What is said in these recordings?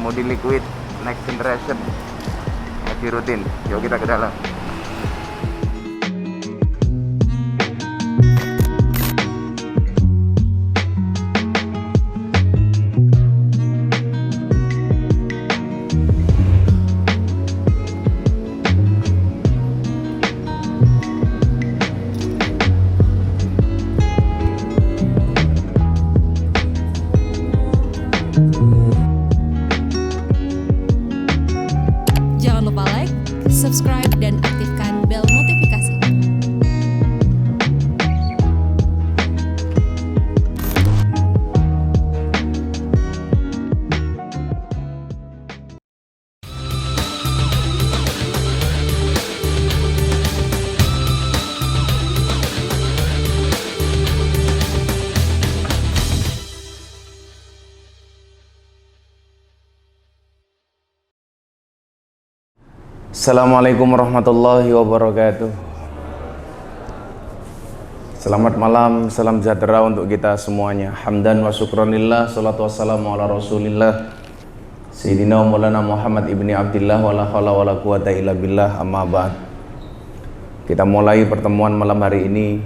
Moody Liquid Next Generation ngaji rutin. Yuk kita ke dalam. Jangan lupa like, subscribe, dan aktifkan bel notifikasi. Assalamualaikum warahmatullahi wabarakatuh. Selamat malam, salam sejahtera untuk kita semuanya. Hamdan wa syukranillah, salatu wassalamu ala rasulillah Sayyidina Maulana Muhammad ibni Abdillah wa la hawla wa la quwata illa billah, amma ba'd. Kita mulai pertemuan malam hari ini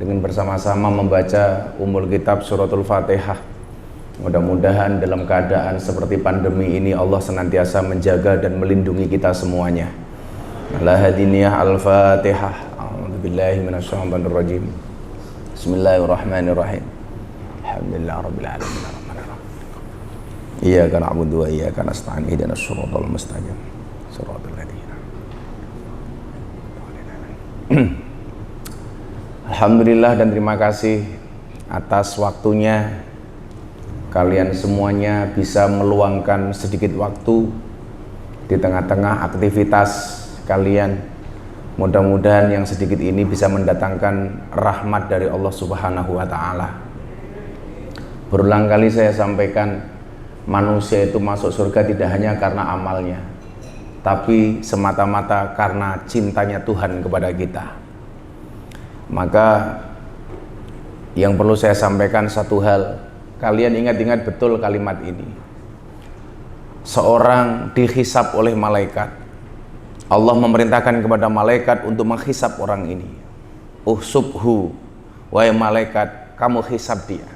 dengan bersama-sama membaca Ummul Kitab Suratul Fatihah. Mudah-mudahan dalam keadaan seperti pandemi ini Allah senantiasa menjaga dan melindungi kita semuanya. Al-Hadiniyah Al-Fatihah. A'udzubillahi minasyaitonir rajim. Bismillahirrahmanirrahim. Alhamdulillah rabbil alamin arrahmanir rahim. Iyyaka na'budu wa iyyaka nasta'in ihdinas siratal mustaqim. Shiratal ladzina. Alhamdulillah dan terima kasih atas waktunya kalian semuanya bisa meluangkan sedikit waktu di tengah-tengah aktivitas kalian. Mudah-mudahan yang sedikit ini bisa mendatangkan rahmat dari Allah Subhanahu wa Ta'ala. Berulang kali saya sampaikan, manusia itu masuk surga tidak hanya karena amalnya, tapi semata-mata karena cintanya Tuhan kepada kita. Maka yang perlu saya sampaikan satu hal, kalian ingat-ingat betul kalimat ini. Seorang dihisab oleh malaikat. Allah memerintahkan kepada malaikat untuk menghisab orang ini. Uhsubhu, wahai malaikat, kamu hisab dia.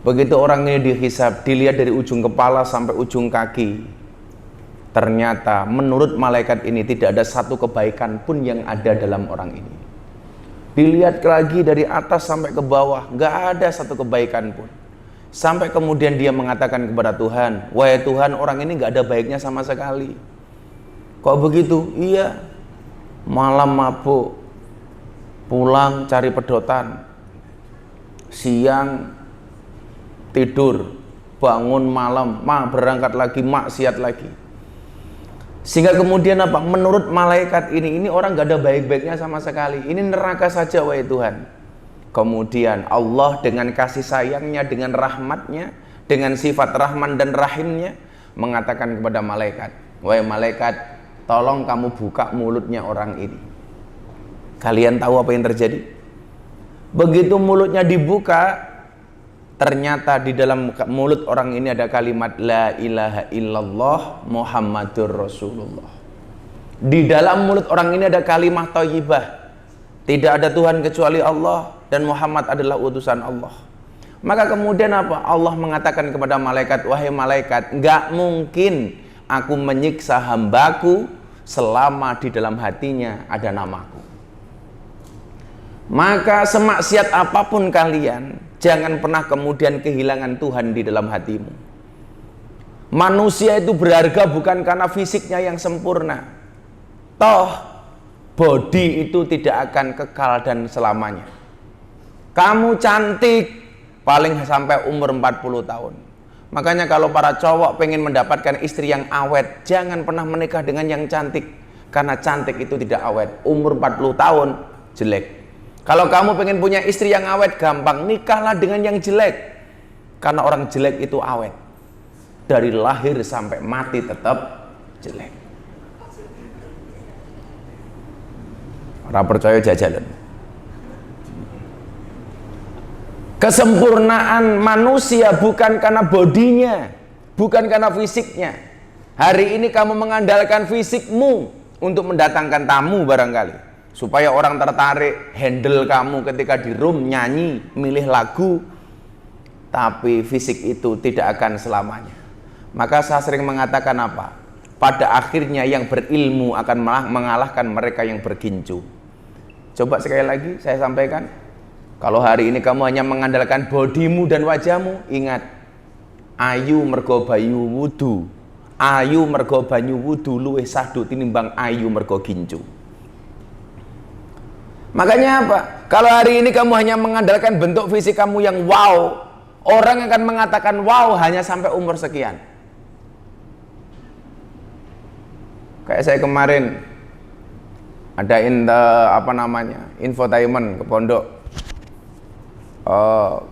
Begitu orang ini dihisab, dilihat dari ujung kepala sampai ujung kaki. Ternyata menurut malaikat ini tidak ada satu kebaikan pun yang ada dalam orang ini. Dilihat lagi dari atas sampai ke bawah, nggak ada satu kebaikan pun. Sampai kemudian dia mengatakan kepada Tuhan, wahai Tuhan, orang ini nggak ada baiknya sama sekali. Kok begitu? Iya, malam mabuk, pulang cari pedotan, siang tidur, bangun malam, berangkat lagi, maksiat lagi. Sehingga kemudian apa? Menurut malaikat ini orang gak ada baik-baiknya sama sekali. Ini neraka saja wahai Tuhan. Kemudian Allah dengan kasih sayangnya, dengan rahmatnya, dengan sifat rahman dan rahimnya mengatakan kepada malaikat, wahai malaikat, tolong kamu buka mulutnya orang ini. Kalian tahu apa yang terjadi? Begitu mulutnya dibuka, ternyata di dalam mulut orang ini ada kalimat La ilaha illallah Muhammadur Rasulullah. Di dalam mulut orang ini ada kalimat thayyibah. Tidak ada Tuhan kecuali Allah dan Muhammad adalah utusan Allah. Maka kemudian apa? Allah mengatakan kepada malaikat, wahai malaikat, enggak mungkin aku menyiksa hambaku selama di dalam hatinya ada namaku. Maka semaksiat apapun kalian, jangan pernah kemudian kehilangan Tuhan di dalam hatimu. Manusia itu berharga bukan karena fisiknya yang sempurna. Toh, body itu tidak akan kekal dan selamanya. Kamu cantik, paling sampai umur 40 tahun. Makanya kalau para cowok pengen mendapatkan istri yang awet, jangan pernah menikah dengan yang cantik. Karena cantik itu tidak awet. Umur 40 tahun, jelek. Kalau kamu pengen punya istri yang awet, gampang, nikahlah dengan yang jelek. Karena orang jelek itu awet. Dari lahir sampai mati tetap jelek. Orang percaya jajalan. Kesempurnaan manusia bukan karena bodinya, bukan karena fisiknya. Hari ini kamu mengandalkan fisikmu untuk mendatangkan tamu barangkali, supaya orang tertarik handle kamu ketika di room nyanyi, milih lagu. Tapi fisik itu tidak akan selamanya. Maka saya sering mengatakan apa? Pada akhirnya yang berilmu akan mengalahkan mereka yang bergincu. Coba sekali lagi saya sampaikan. Kalau hari ini kamu hanya mengandalkan bodimu dan wajahmu, ingat, ayu mergo bayu wudu, ayu mergo banyu wudu luwih sahdu tinimbang ayu mergo gincu. Makanya apa? Kalau hari ini kamu hanya mengandalkan bentuk fisik kamu yang wow, orang akan mengatakan wow hanya sampai umur sekian. Kayak saya kemarin ada infotainment ke pondok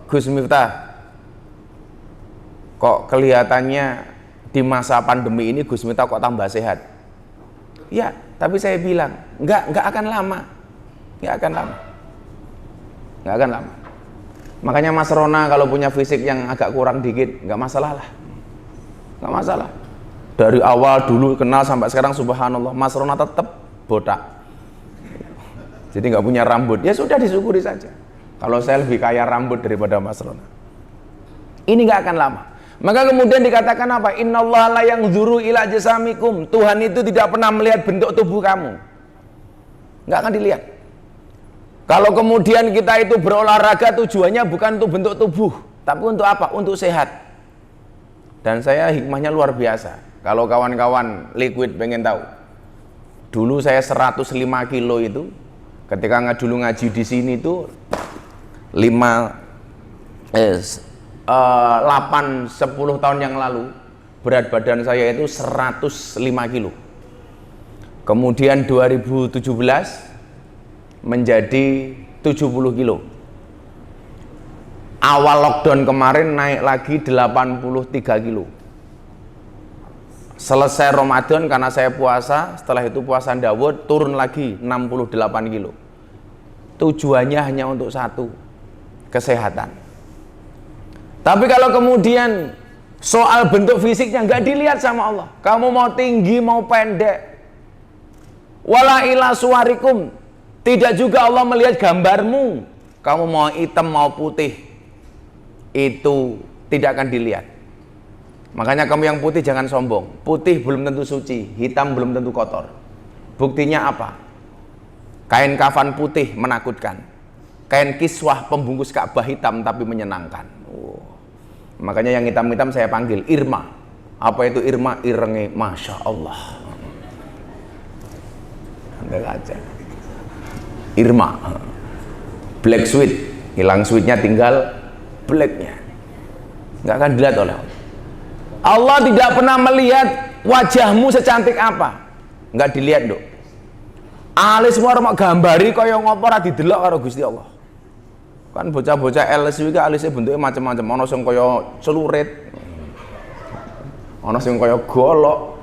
Gus Miftah. Kok kelihatannya di masa pandemi ini Gus Miftah kok tambah sehat? Ya, tapi saya bilang nggak akan lama, nggak akan lama. Makanya Mas Rona kalau punya fisik yang agak kurang dikit nggak masalah lah, nggak masalah. Dari awal dulu kenal sampai sekarang subhanallah Mas Rona tetap botak, jadi nggak punya rambut, ya sudah disyukuri saja. Kalau saya lebih kaya rambut daripada Mas Rona, ini nggak akan lama. Maka kemudian dikatakan apa? Innallaha la yanzuru ila jasamikum. Tuhan itu tidak pernah melihat bentuk tubuh kamu, nggak akan dilihat. Kalau kemudian kita itu berolahraga tujuannya bukan untuk bentuk tubuh, tapi untuk apa? Untuk sehat. Dan saya hikmahnya luar biasa. Kalau kawan-kawan liquid pengen tahu, dulu saya 105 kilo itu, ketika dulu ngaji di sini itu 8-10 tahun yang lalu, berat badan saya itu 105 kilo. Kemudian 2017 menjadi 70 kilo. Awal lockdown kemarin naik lagi 83 kilo. Selesai Ramadan karena saya puasa, setelah itu puasa Dawud turun lagi 68 kilo. Tujuannya hanya untuk satu, kesehatan. Tapi kalau kemudian soal bentuk fisiknya nggak dilihat sama Allah, kamu mau tinggi mau pendek, wala ila suwarikum, tidak juga Allah melihat gambarmu, kamu mau hitam mau putih, itu tidak akan dilihat. Makanya kamu yang putih jangan sombong. Putih belum tentu suci, hitam belum tentu kotor. Buktinya apa? Kain kafan putih menakutkan, kain kiswah pembungkus Ka'bah hitam tapi menyenangkan. Makanya yang hitam-hitam saya panggil Irma. Apa itu Irma? Irenge Masya Allah. Anda aja Irma, black sweet, hilang sweetnya tinggal blacknya, nggak akan dilihat oleh Allah. Allah tidak pernah melihat wajahmu secantik apa, nggak dilihat dok. Alis semua orang gambari kaya ngopo ora didelok karo Gusti Allah. Kan bocah-bocah LSU iki alisnya bentuknya macam-macam, ana sing kaya celurit, ana sing kaya golok,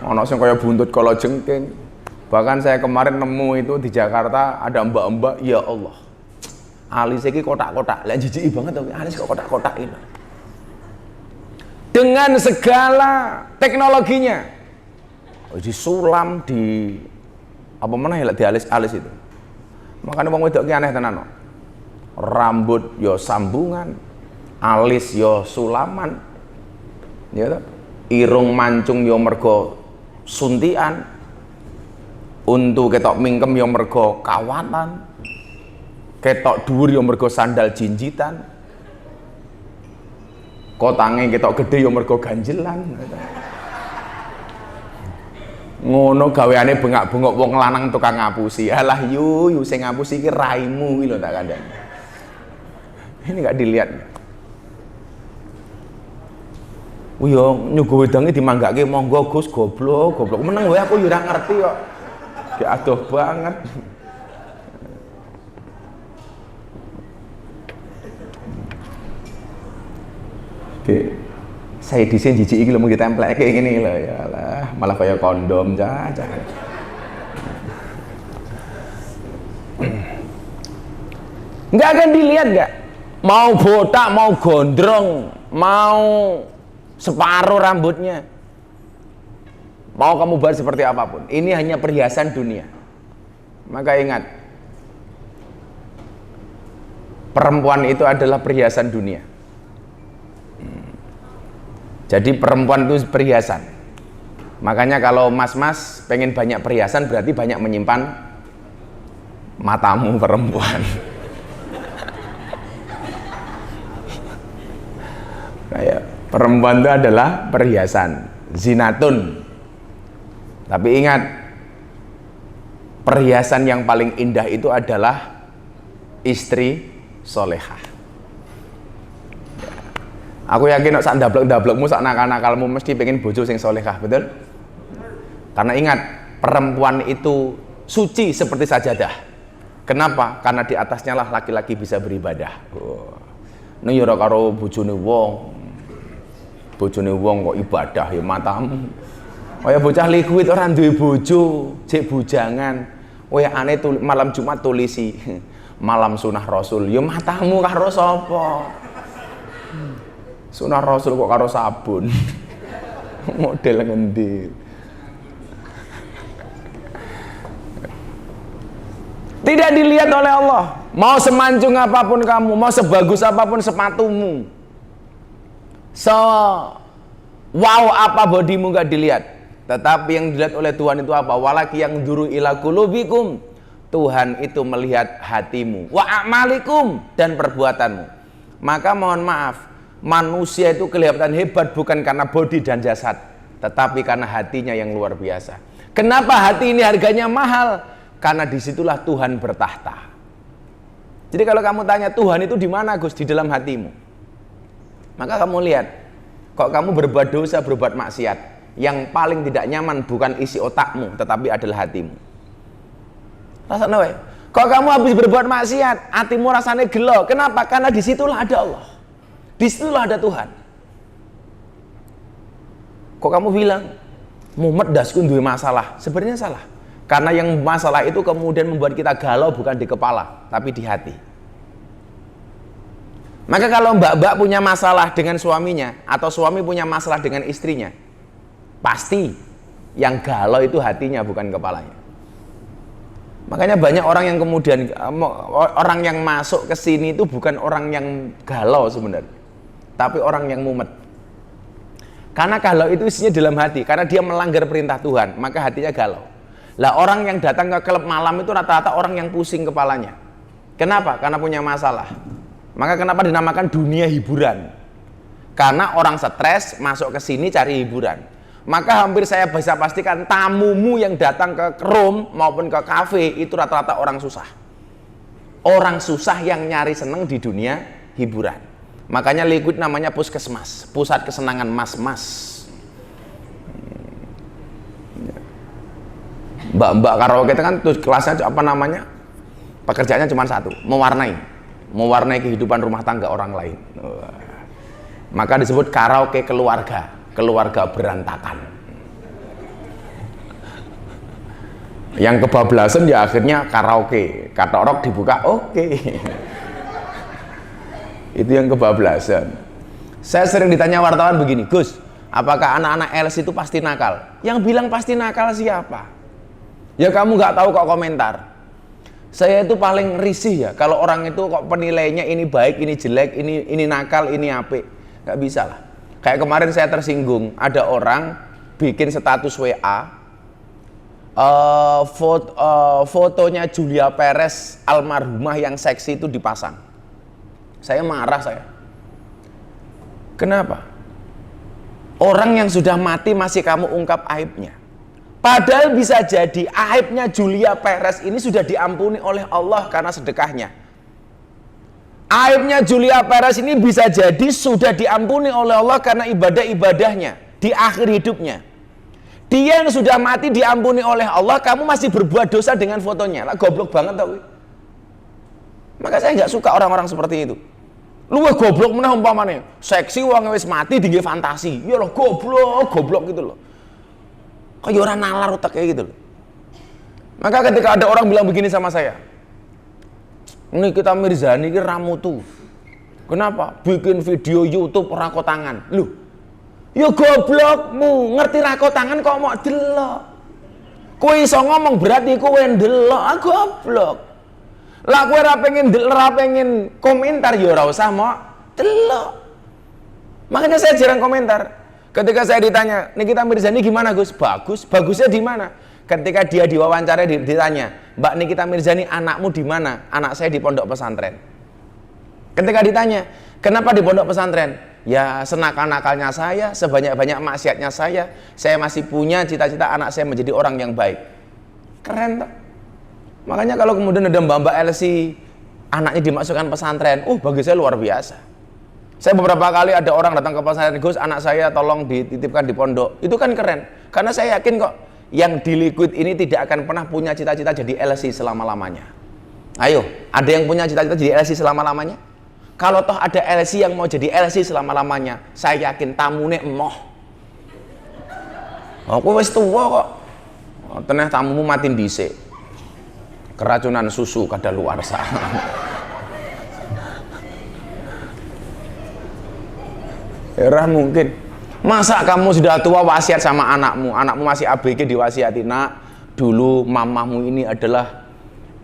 ana sing kaya buntut kala jengking. Bahkan saya kemarin nemu itu di Jakarta ada mbak-mbak, ya Allah, alisnya iki kotak-kotak, lah jijiki banget tapi alis kok kotak-kotak ini. Dengan segala teknologinya, disulam di apa mana ya di alis-alis itu. Makanya wong wedok ki aneh tenan kok. Rambut yo sambungan, alis yo sulaman, ya toh? Irung mancung yo mergo suntian, untu ketok mingkem yo mergo kawatan, ketok dhuwur yo mergo sandal jinjitan, kotange ketok gede yo mergo ganjelan. Ngono gaweane bengak-bengok wong lanang tukang ngapusi. Alah yu sing ngapusi iki raimu iki lho tak kandhani. Ini nggak dilihat. Yo nyuguh wedange dimanggake monggo Gus, goblok meneng wae aku yo ora ngerti kok. Gak adoh banget. Oke. Saya desain jijik iki lho mau ditemplek kayak gini loh, ya lah malah kayak kondom caca. Nggak akan dilihat nggak, mau botak mau gondrong mau separuh rambutnya. Mau kamu buat seperti apapun, ini hanya perhiasan dunia. Maka ingat, perempuan itu adalah perhiasan dunia. Jadi perempuan itu perhiasan. Makanya kalau mas-mas pengen banyak perhiasan, berarti banyak menyimpan matamu perempuan. Kayak perempuan itu adalah perhiasan, zinatun. Tapi ingat, perhiasan yang paling indah itu adalah istri solehah. Aku yakin sak ndablek-ndablekmu, sak nakal-nakalmu mesti pengen bojo sing solehah, betul? Karena ingat, perempuan itu suci seperti sajadah. Kenapa? Karena di atasnya lah laki-laki bisa beribadah. Ini ya karo bojone wong. Bojone wong kok ibadah ya matamu. Kaya bocah liquid orang duwe bojo, cek bujangan. Ane malam Jumat tulisi malam sunah Rasul. Ya matamu karo sapa? Sunah Rasul kok karo sabun. Model ngendi? Tidak dilihat oleh Allah. Mau semancung apapun kamu, mau sebagus apapun sepatumu, wow apa bodimu gak dilihat. Tetapi yang dilihat oleh Tuhan itu apa? Walaki yang duru ila qulubikum. Tuhan itu melihat hatimu, wa a'malikum, dan perbuatanmu. Maka mohon maaf, manusia itu kelihatan hebat bukan karena bodi dan jasad, tetapi karena hatinya yang luar biasa. Kenapa hati ini harganya mahal? Karena disitulah Tuhan bertahta. Jadi kalau kamu tanya Tuhan itu di mana, Gus? Di dalam hatimu. Maka kamu lihat, kok kamu berbuat dosa, berbuat maksiat, yang paling tidak nyaman bukan isi otakmu, tetapi adalah hatimu. Rasanya wae. Kok kamu habis berbuat maksiat, hatimu rasanya gelo. Kenapa? Karena disitulah ada Allah. Disitulah ada Tuhan. Kok kamu bilang, Muhammad dasku duwe masalah? Sebenarnya salah. Karena yang masalah itu kemudian membuat kita galau bukan di kepala, tapi di hati. Maka kalau mbak-mbak punya masalah dengan suaminya, atau suami punya masalah dengan istrinya, pasti yang galau itu hatinya bukan kepalanya. Makanya banyak orang yang kemudian, orang yang masuk ke sini itu bukan orang yang galau sebenarnya, tapi orang yang mumet. Karena galau itu isinya dalam hati, karena dia melanggar perintah Tuhan, maka hatinya galau. Lah orang yang datang ke klub malam itu rata-rata orang yang pusing kepalanya. Kenapa? Karena punya masalah. Maka kenapa dinamakan dunia hiburan? Karena orang stres masuk ke sini cari hiburan. Maka hampir saya bisa pastikan tamumu yang datang ke room maupun ke kafe itu rata-rata orang susah. Orang susah yang nyari seneng di dunia hiburan. Makanya Liquid namanya puskesmas, pusat kesenangan mas-mas. Mbak-mbak karaoke itu kan kelasnya apa namanya? Pekerjaannya cuma satu, mewarnai kehidupan rumah tangga orang lain. Maka disebut karaoke keluarga berantakan. Yang kebablasan ya akhirnya karaoke, kata orang dibuka oke. Itu yang kebablasan. Saya sering ditanya wartawan begini, Gus, apakah anak-anak LS itu pasti nakal? Yang bilang pasti nakal siapa? Ya kamu nggak tahu kok komentar. Saya itu paling risih ya kalau orang itu kok penilainya ini baik, ini jelek, ini nakal, ini apik. Nggak bisa lah. Kayak kemarin saya tersinggung, ada orang bikin status WA, fotonya Julia Perez almarhumah yang seksi itu dipasang. Saya marah saya. Kenapa? Orang yang sudah mati masih kamu ungkap aibnya. Padahal bisa jadi aibnya Julia Perez ini sudah diampuni oleh Allah karena sedekahnya. Aibnya Julia Perez ini bisa jadi sudah diampuni oleh Allah karena ibadah-ibadahnya di akhir hidupnya. Dia yang sudah mati diampuni oleh Allah, kamu masih berbuat dosa dengan fotonya. Lah goblok banget tau. Maka saya nggak suka orang-orang seperti itu. Lu goblok meneh umpamane, seksi wong wis mati dingge fantasi. Ya loh goblok gitu loh. Kayak orang nalar otak kayak gitu loh. Maka ketika ada orang bilang begini sama saya, ini kita Mirzani ini ramutu. Kenapa? Bikin video YouTube ora kotangan. Loh, Yo goblokmu, ngerti rako tangan kok mau delok. Kowe iso ngomong berarti kowe ndelok, goblok. Lah kowe ora pengen komentar ya ora usah mau delok. Makanya saya jarang komentar. Ketika saya ditanya, Nikita Mirzani gimana Gus? Bagus. Bagusnya di mana? Ketika dia diwawancara ditanya, Mbak Nikita Mirzani anakmu di mana? Anak saya di pondok pesantren. Ketika ditanya, kenapa di pondok pesantren? Ya senakal-nakalnya saya, sebanyak-banyak maksiatnya saya masih punya cita-cita anak saya menjadi orang yang baik. Keren tak? Makanya kalau kemudian ada Mbak Elsie, anaknya dimasukkan pesantren, bagusnya luar biasa. Saya beberapa kali ada orang datang ke pesantren, Gus anak saya tolong dititipkan di pondok. Itu kan keren, karena saya yakin kok yang di Liquid ini tidak akan pernah punya cita-cita jadi LC selama-lamanya. Ayo, ada yang punya cita-cita jadi LC selama-lamanya? Kalau toh ada LC yang mau jadi LC selama-lamanya, saya yakin tamune emoh. Aku wis tua kok. Teneh tamumu mati dhisik. Keracunan susu kadaluarsa. Era mungkin. Masa kamu sudah tua wasiat sama anakmu masih ABG diwasiati, nak, dulu mamahmu ini adalah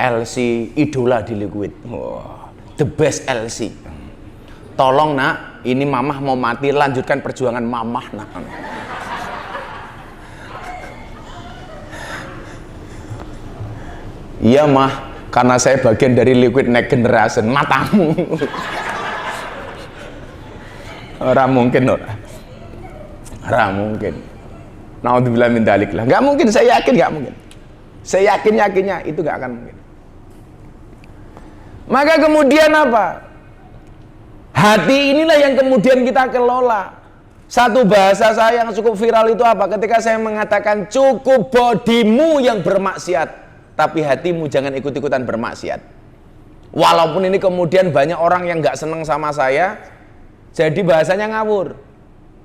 LC idola di Liquid. The best LC. Tolong nak, ini mamah mau mati, lanjutkan perjuangan mamah nak. Iya mah, karena saya bagian dari Liquid Next Generation. Matamu. Orang mungkin orang mungkin. Naudzubillah min dzalik lah. Enggak mungkin, saya yakin enggak mungkin. Saya yakinnya itu enggak akan mungkin. Maka kemudian apa? Hati inilah yang kemudian kita kelola. Satu bahasa saya yang cukup viral itu apa? Ketika saya mengatakan cukup bodimu yang bermaksiat, tapi hatimu jangan ikut-ikutan bermaksiat. Walaupun ini kemudian banyak orang yang enggak senang sama saya, jadi bahasanya ngawur.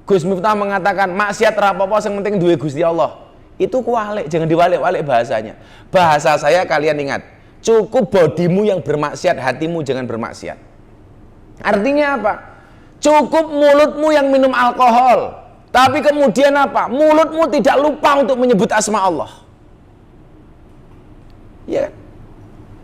Gus Miftah mengatakan maksiat rapopo yang penting duwe Gusti Allah. Itu kualik, jangan diwalik-walik bahasanya. Bahasa saya kalian ingat, cukup bodimu yang bermaksiat, hatimu jangan bermaksiat. Artinya apa? Cukup mulutmu yang minum alkohol, tapi kemudian apa? Mulutmu tidak lupa untuk menyebut asma Allah. Ya.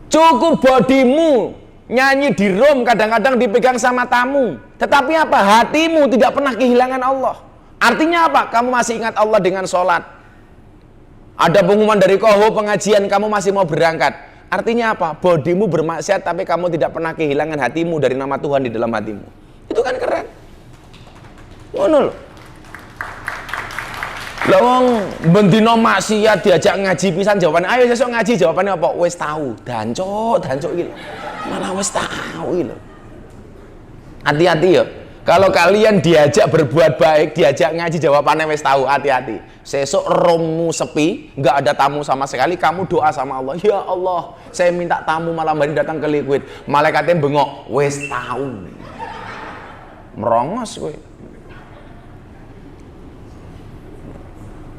Cukup bodimu nyanyi di room, kadang-kadang dipegang sama tamu, tetapi apa? Hatimu tidak pernah kehilangan Allah. Artinya apa? Kamu masih ingat Allah dengan sholat. Ada pengumuman dari Koho pengajian, kamu masih mau berangkat. Artinya apa? Bodimu bermaksiat, tapi kamu tidak pernah kehilangan hatimu dari nama Tuhan di dalam hatimu. Itu kan keren. Ngono lho. Lah wong bendino maksiat diajak ngaji pisan jawabannya, ayo sesuk ngaji, jawabannya apa? Wis tahu. Dancuk iki. Malah wis tahu iki lho. Hati-hati ya. Kalau kalian diajak berbuat baik, diajak ngaji, jawabannya wis tahu, hati-hati. Sesuk roommu sepi, nggak ada tamu sama sekali, kamu doa sama Allah, ya Allah, saya minta tamu malam hari datang ke Liquid. Malaikatnya bengok, wis tahu. Merongos kowe.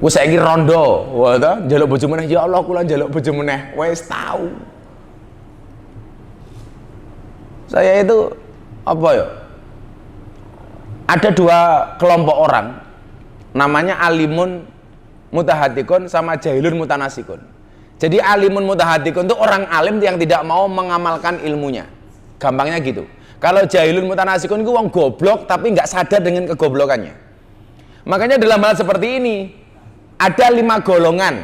Wis saiki rondo, wah ta, njaluk bojo meneh, ya Allah kula njaluk bojo meneh, wis tahu. Saya itu apa ya? Ada dua kelompok orang, namanya alimun mutahatikun sama jahilun mutanasikun. Jadi alimun mutahatikun itu orang alim yang tidak mau mengamalkan ilmunya. Gampangnya gitu. Kalau jahilun mutanasikun itu wong goblok tapi nggak sadar dengan kegoblokannya. Makanya dalam hal seperti ini ada 5 golongan.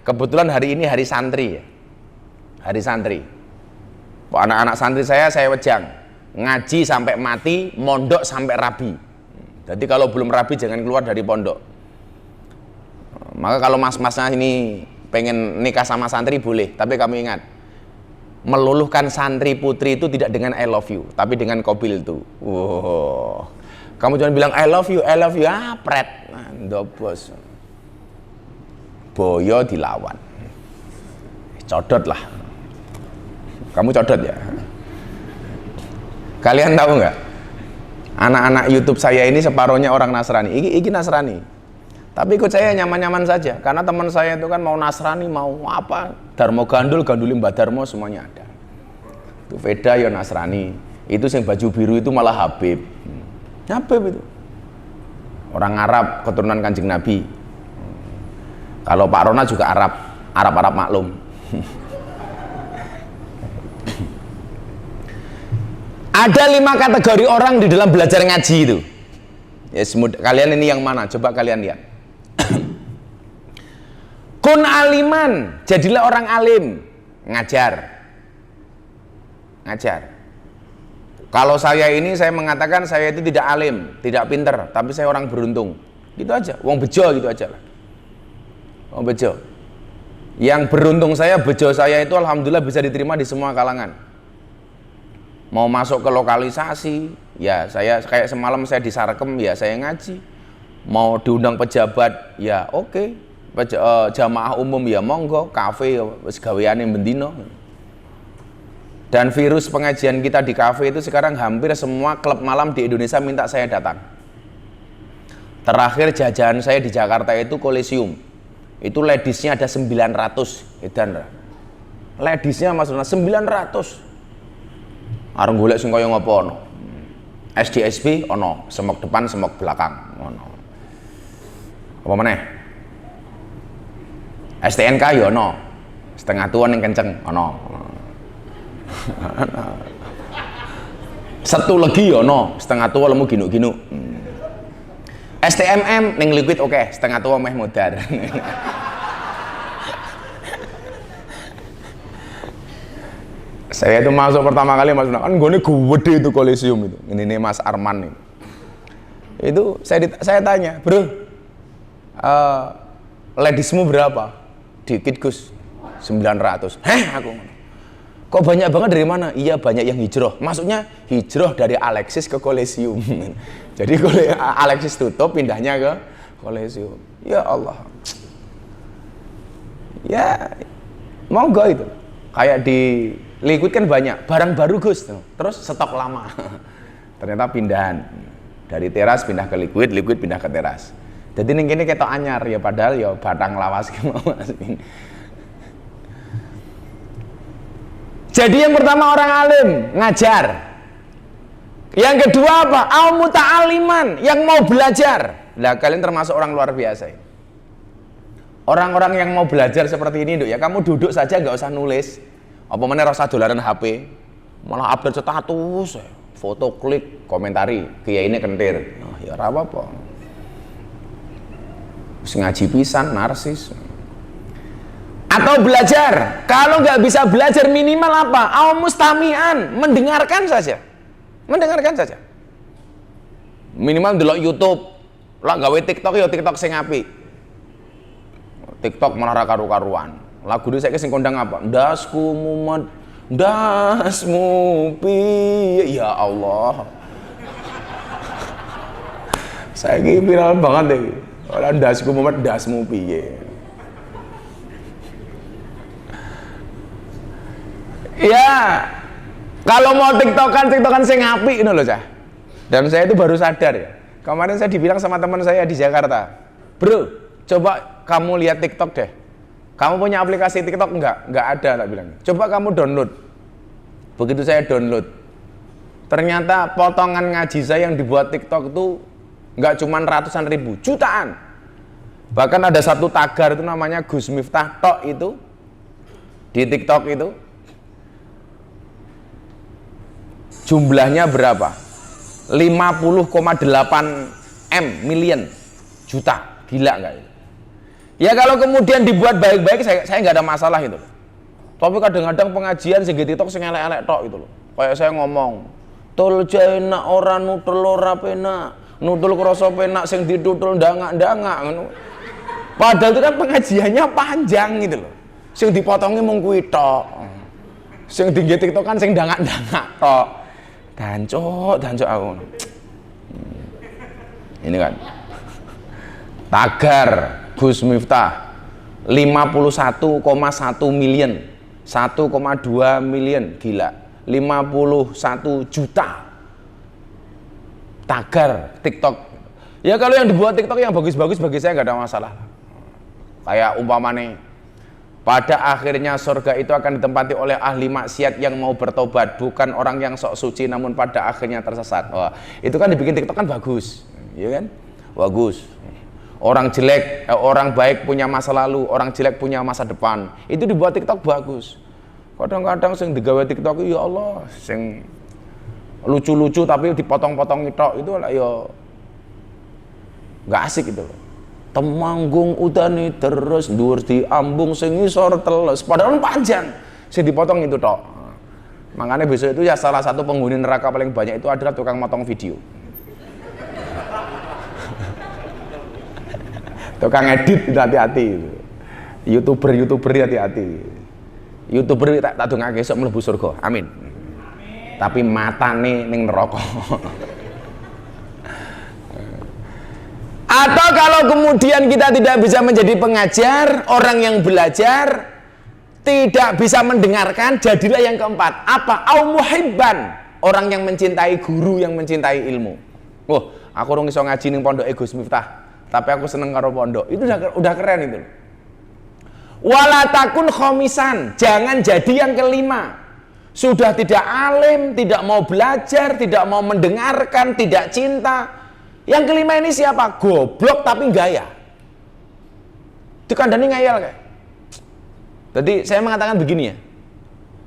Kebetulan hari ini hari santri ya. Hari santri. Anak-anak santri saya wejang. Ngaji sampai mati, mondok sampai rabi. Jadi kalau belum rabi jangan keluar dari pondok. Maka kalau mas-masnya ini pengen nikah sama santri boleh, tapi kamu ingat, meluluhkan santri putri itu tidak dengan I love you, tapi dengan kobil itu. Wow. Kamu jangan bilang I love you, pret. Nah, ndobos. Boyo dilawan. Codot lah. Kamu codot ya. Kalian tahu nggak? Anak-anak YouTube saya ini separuhnya orang Nasrani. Iki Nasrani. Tapi ikut saya nyaman-nyaman saja. Karena teman saya itu kan mau Nasrani, mau apa, Darmo Gandul, Ganduli Mbak Darmo, semuanya ada. Itu Veda ya Nasrani. Itu yang baju biru itu malah Habib. Habib itu. Orang Arab keturunan Kanjeng Nabi. Kalau Pak Rona juga Arab maklum. Ada 5 kategori orang di dalam belajar ngaji itu. Ya, kalian ini yang mana? Coba kalian lihat. Kun aliman, jadilah orang alim, ngajar. Kalau saya mengatakan saya itu tidak alim, tidak pinter, tapi saya orang beruntung. Gitu aja, wong bejo gitu aja lah. Wong bejo. Yang beruntung bejo saya itu alhamdulillah bisa diterima di semua kalangan. Mau masuk ke lokalisasi, ya saya kayak semalam saya di Sarkem, ya saya ngaji. Mau diundang pejabat, ya oke. Jamaah umum ya monggo, kafe wis gaweane bendino. Dan virus pengajian kita di kafe itu sekarang hampir semua klub malam di Indonesia minta saya datang. Terakhir jajan saya di Jakarta itu Kolesium. Itu ladiesnya ada 900 edan. Ladiesnya maksudnya 900. Areng golek sing kaya ngopo ono. SDSB ono, semok depan, semok belakang ono. Apa meneh? STNK yo ono. Setengah tua ning kenceng ono. Satu lagi ya no, setengah tua lemu ginuk-ginuk. STMM ning liquid oke, setengah tua meh modar. Saya itu masuk pertama kali kan gone gede itu Kolesium itu. Ini Mas Arman itu saya tanya, "Bro, ladiesmu berapa?" "Dikit Gus, 900. "Heh, aku kok banyak banget dari mana?" "Iya banyak yang hijrah." Maksudnya hijrah dari Alexis ke Kolesium. Jadi kalau Alexis tutup pindahnya ke Kolesium. Ya Allah. Ya monggo itu. Kayak di Liquid kan banyak barang baru Gus. Terus stok lama. Ternyata pindahan dari teras pindah ke Liquid, Liquid pindah ke teras. Jadi ning kene ketok anyar ya padahal ya batang lawas ki mau. Jadi yang pertama orang alim, ngajar. Yang kedua apa? Al-muta'aliman, yang mau belajar. Nah, kalian termasuk orang luar biasa. Orang-orang yang mau belajar seperti ini, ya kamu duduk saja nggak usah nulis. Apa mana rasa dolaran HP, malah update status, foto klik, komentari, kiai ini kentir. Oh, ya apa-apa. Ngaji pisan, narsis. Atau belajar, kalau nggak bisa belajar minimal apa? Mustami'an, mendengarkan saja, minimal delok YouTube, lah gawe TikTok ya TikTok sing apik. TikTok malah ra karu-karuan. Lagu ini saya sing kondang apa? Dasku mumet, dasmu piye, ya Allah. Saya ini viral banget deh. Orang dasku mumet, dasmu piye. Ya, kalau mau tiktokan sing apik ngono lho, Cah. Dan saya itu baru sadar ya. Kemarin saya dibilang sama teman saya di Jakarta, "Bro, coba kamu lihat TikTok deh. Kamu punya aplikasi TikTok enggak? Enggak ada," tak bilang. "Coba kamu download." Begitu saya download, ternyata potongan ngaji saya yang dibuat TikTok itu enggak cuma ratusan ribu, jutaan. Bahkan ada satu tagar itu namanya Gus Miftah Tok itu di TikTok itu. Jumlahnya berapa? 50,8 million juta. Gila nggak itu? Ya kalau kemudian dibuat baik-baik saya nggak ada masalah itu. Tapi kadang-kadang pengajian sing TikTok sing elek-elek tok itu loh. Kayak saya ngomong, "Tul enak ora nutul ora penak, nutul krasa penak sing ditutul ndangak-ndangak." Padahal itu kan pengajiannya panjang gitu loh. Sing dipotongnya mung kuwi tok. Sing tinggi TikTok kan sing ndangak-ndangak tok. Dancuk aku. Ini kan tagar Gus Miftah 51,1 million, 1,2 million, gila, 51 juta tagar TikTok. Ya kalau yang dibuat TikTok yang bagus-bagus bagi saya nggak ada masalah. Kayak umpamane pada akhirnya surga itu akan ditempati oleh ahli maksiat yang mau bertobat, bukan orang yang sok suci namun pada akhirnya tersesat. Wah, itu kan dibikin TikTok kan bagus, ya kan? bagus. Orang jelek, orang baik punya masa lalu, orang jelek punya masa depan. Itu dibuat TikTok bagus. Kadang-kadang sing digawe TikTok ya Allah, sing lucu-lucu tapi dipotong-potong tok itu lah ya nggak asik itu. Temanggung udane terus dhuwur diambung sing ngisor teles, padahal panjang. Sing dipotong itu tok. Makanya besok itu ya salah satu penghuni neraka paling banyak itu adalah tukang motong video. Tukang edit itu hati-hati. YouTuber hati-hati. YouTuber tak dongake esuk mlebu surga. Amin. Tapi matane ning neraka. Atau kalau kemudian kita tidak bisa menjadi pengajar, orang yang belajar tidak bisa mendengarkan, jadilah yang keempat. Apa? Au muhibban, orang yang mencintai guru, yang mencintai ilmu. Oh, aku urung iso ngaji ning pondok Gus Miftah. Tapi aku seneng karo pondok. Itu udah keren itu. Wala takun khomisan, jangan jadi yang kelima. Sudah tidak alim, tidak mau belajar, tidak mau mendengarkan, tidak cinta. Yang kelima ini siapa? Goblok tapi gaya. Dikandani ngayal kayak. Jadi saya mengatakan begini ya.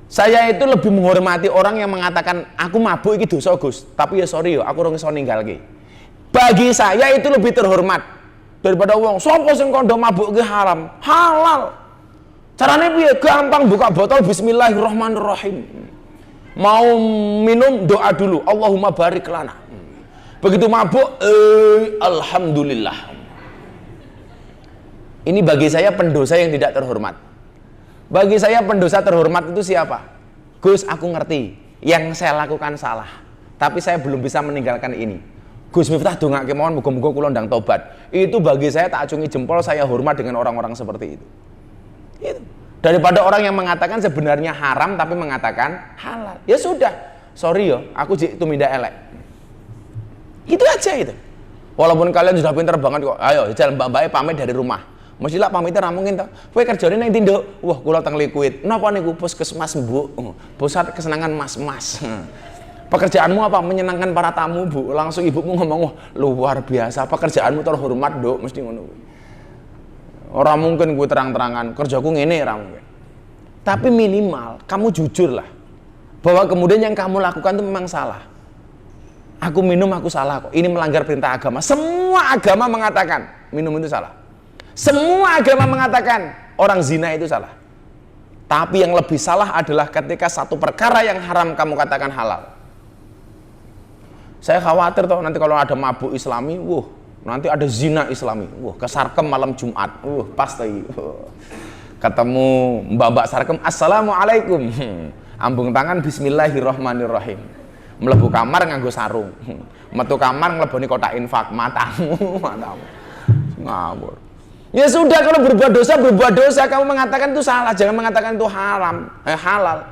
Saya itu lebih menghormati orang yang mengatakan aku mabuk iki dosa Gus, tapi ya sorry yo, aku ora iso ninggalke. Bagi saya itu lebih terhormat daripada wong sapa sing kandha mabuk ki haram. Halal. Carane piye? Gampang, buka botol bismillahirrahmanirrahim. Mau minum doa dulu, Allahumma barik lana. Begitu mabuk, alhamdulillah. Ini bagi saya pendosa yang tidak terhormat. Bagi saya pendosa terhormat itu siapa? Gus, aku ngerti yang saya lakukan salah, tapi saya belum bisa meninggalkan ini. Gus Miftah dongake mawon muga-muga kula ndang tobat. Itu bagi saya tak acungi jempol, saya hormat dengan orang-orang seperti itu. Itu. Daripada orang yang mengatakan sebenarnya haram tapi mengatakan halal. Ya sudah, sorry yo, aku jek tumindak elek. Gitu aja itu. Walaupun kalian sudah pinter banget kok. Ayo jalan mbak-mbake pamit dari rumah. Mestilah pamitnya ra mungkin to. Kowe kerjane nang ndi, Nduk? Wah, kula teng Liquid. Napa niku puskesmas, Bu? Pusat kesenangan mas-mas. Pekerjaanmu apa? Menyenangkan para tamu, Bu. Langsung ibumu ngomong, wah luar biasa, pekerjaanmu terhormat, Dok. Mesti ngono. Orang mungkin gue terang-terangan, kerjaku ngene, ora mungkin. Tapi minimal, kamu jujur lah. Bahwa kemudian yang kamu lakukan itu memang salah. Aku minum, aku salah kok. Ini melanggar perintah agama. Semua agama mengatakan, minum itu salah. Semua agama mengatakan, orang zina itu salah. Tapi yang lebih salah adalah ketika satu perkara yang haram kamu katakan halal. Saya khawatir toh nanti kalau ada mabuk islami, nanti ada zina islami, ke Sarkem malam Jumat, pasti. Ketemu mbak-mbak Sarkem, assalamualaikum, ambung tangan bismillahirrahmanirrahim, mlebu kamar nganggo sarung, metu kamar ngleboni kotak infak, matamu, ngawur. Ya sudah, kalau berbuat dosa, kamu mengatakan itu salah, jangan mengatakan itu haram, halal.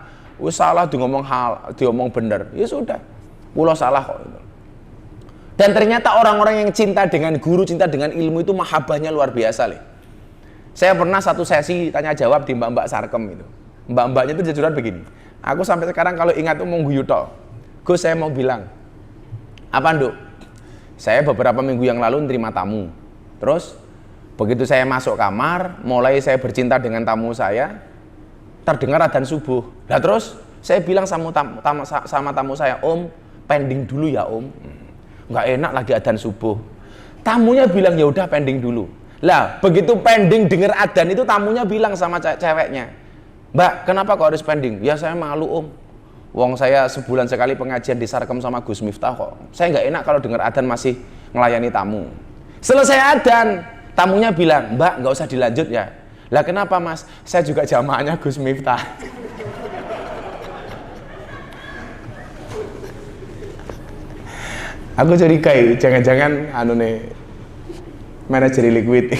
Salah diomong bener, ya sudah. Pulau salah kok itu. Dan ternyata orang-orang yang cinta dengan guru, cinta dengan ilmu itu mahabbahnya luar biasa leh. Saya pernah satu sesi tanya jawab di mbak-mbak Sarkem itu. Mbak-mbaknya itu jajuran begini. Aku sampai sekarang kalau ingat tuh mau guyu tok. Gus, saya mau bilang. Apa, Nduk? Saya beberapa minggu yang lalu nerima tamu. Terus begitu saya masuk kamar, mulai saya bercinta dengan tamu saya, terdengar adzan subuh. Nah terus saya bilang sama tamu saya, Om, pending dulu ya Om, nggak enak lagi adzan subuh. Tamunya bilang ya udah pending dulu. Lah begitu pending dengar adzan itu tamunya bilang sama ceweknya, Mbak kenapa kok harus pending? Ya saya malu Om, wong saya sebulan sekali pengajian di Sarkem sama Gus Miftah kok. Saya nggak enak kalau dengar adzan masih melayani tamu. Selesai adzan, tamunya bilang, Mbak nggak usah dilanjut ya. Lah kenapa Mas? Saya juga jamaahnya Gus Miftah. Aku curiga jangan-jangan manajer Liquid.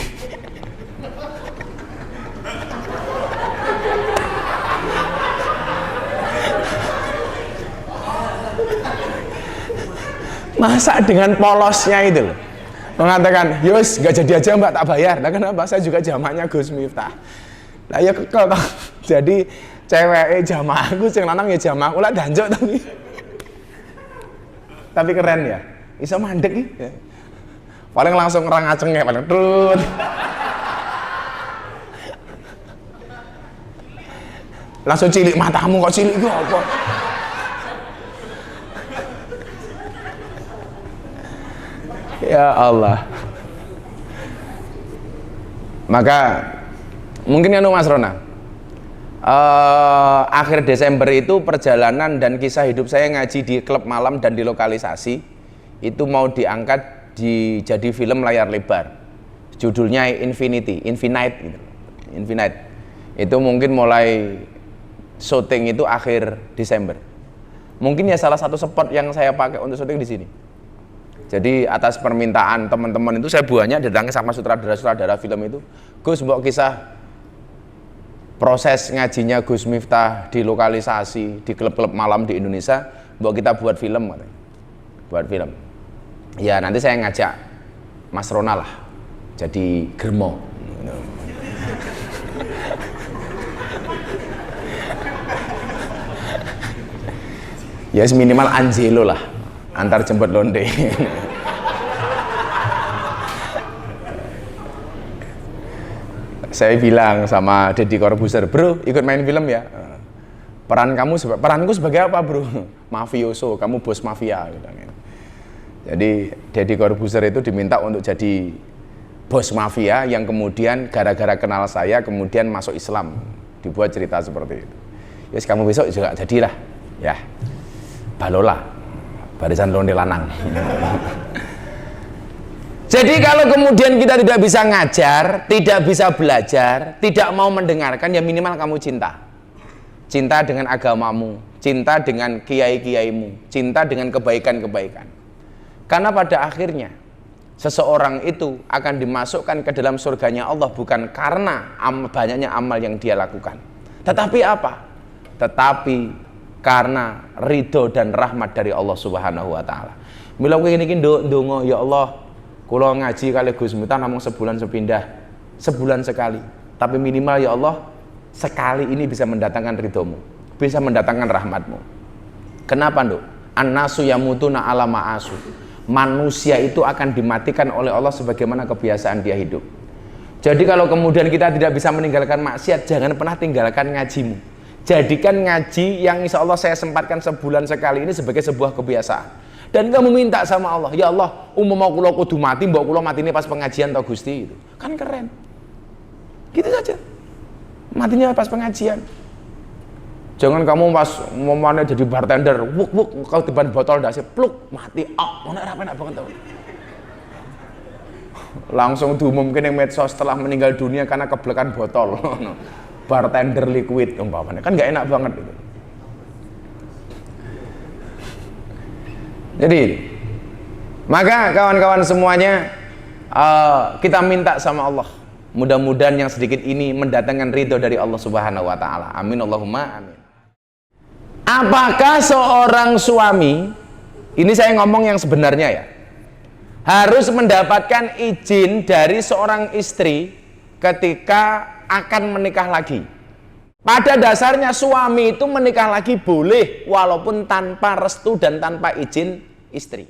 Masa dengan polosnya itu loh, mengatakan, yos gak jadi aja Mbak tak bayar. Nah kenapa? Saya juga jamaahnya Gus Miftah. Lah ya kekel toh. Jadi cewek jamaahku sing lanang ya jamaahku lah danjok tapi keren ya, bisa mandek ya. Paling langsung ngerang acengnya paling trut. Langsung cilik, matamu kok cilik itu apa? Ya Allah. Maka mungkin ya Mas Rona, akhir Desember itu perjalanan dan kisah hidup saya ngaji di klub malam dan di lokalisasi itu mau diangkat jadi film layar lebar. Judulnya Infinite gitu. Infinite. Itu mungkin mulai syuting itu akhir Desember. Mungkin ya salah satu spot yang saya pakai untuk syuting di sini. Jadi atas permintaan teman-teman itu saya banyak datangnya sama sutradara-sutradara film itu. Gus, mbok kisah proses ngajinya Gus Miftah di lokalisasi di klub-klub malam di Indonesia, mbok kita buat film katanya. Buat film. Ya nanti saya ngajak Mas Rona lah jadi Germo. Ya minimal Angelo lah, antar jemput londe. Saya bilang sama Deddy Corbuzier, bro ikut main film ya. Peranku sebagai apa bro? Mafioso, kamu bos mafia. Jadi Deddy Corbuzier itu diminta untuk jadi bos mafia yang kemudian gara-gara kenal saya kemudian masuk Islam. Dibuat cerita seperti itu. Yes, kamu besok juga jadilah, ya. Balola, barisan londe lanang. Jadi kalau kemudian kita tidak bisa ngajar, tidak bisa belajar, tidak mau mendengarkan, ya minimal kamu cinta. Cinta dengan agamamu, cinta dengan kiai-kiaimu, cinta dengan kebaikan-kebaikan. Karena pada akhirnya seseorang itu akan dimasukkan ke dalam surganya Allah bukan karena banyaknya amal yang dia lakukan. Tetapi apa? Tetapi karena ridho dan rahmat dari Allah Subhanahu wa taala. Mila kowe niki ndonga, ya Allah, kula ngaji kali Gus Miftah namung sebulan sepindah, sebulan sekali. Tapi minimal ya Allah, sekali ini bisa mendatangkan ridhomu, bisa mendatangkan rahmatmu. Kenapa, Nduk? An-nasu yamutuna ala ma'asu. Manusia itu akan dimatikan oleh Allah sebagaimana kebiasaan dia hidup. Jadi kalau kemudian kita tidak bisa meninggalkan maksiat, jangan pernah tinggalkan ngajimu. Jadikan ngaji yang insya Allah saya sempatkan sebulan sekali ini sebagai sebuah kebiasaan. Dan kamu minta sama Allah, ya Allah, mau kula kudu mati, mbok kula mati ini pas pengajian tau Gusti itu. Kan keren. Gitu saja. Matinya pas pengajian. Jangan kamu pas momennya jadi bartender, wuk kau depan botol dasi, pluk mati. Mana enak banget tau. Langsung diumumkan yang medsos setelah meninggal dunia karena keblekan botol. Bartender liquid umpamanya, kan nggak enak banget itu. Jadi maka kawan-kawan semuanya, kita minta sama Allah, mudah-mudahan yang sedikit ini mendatangkan ridho dari Allah Subhanahu wa taala. Amin Allahumma amin. Apakah seorang suami, ini saya ngomong yang sebenarnya ya, harus mendapatkan izin dari seorang istri ketika akan menikah lagi? Pada dasarnya suami itu menikah lagi boleh walaupun tanpa restu dan tanpa izin istri.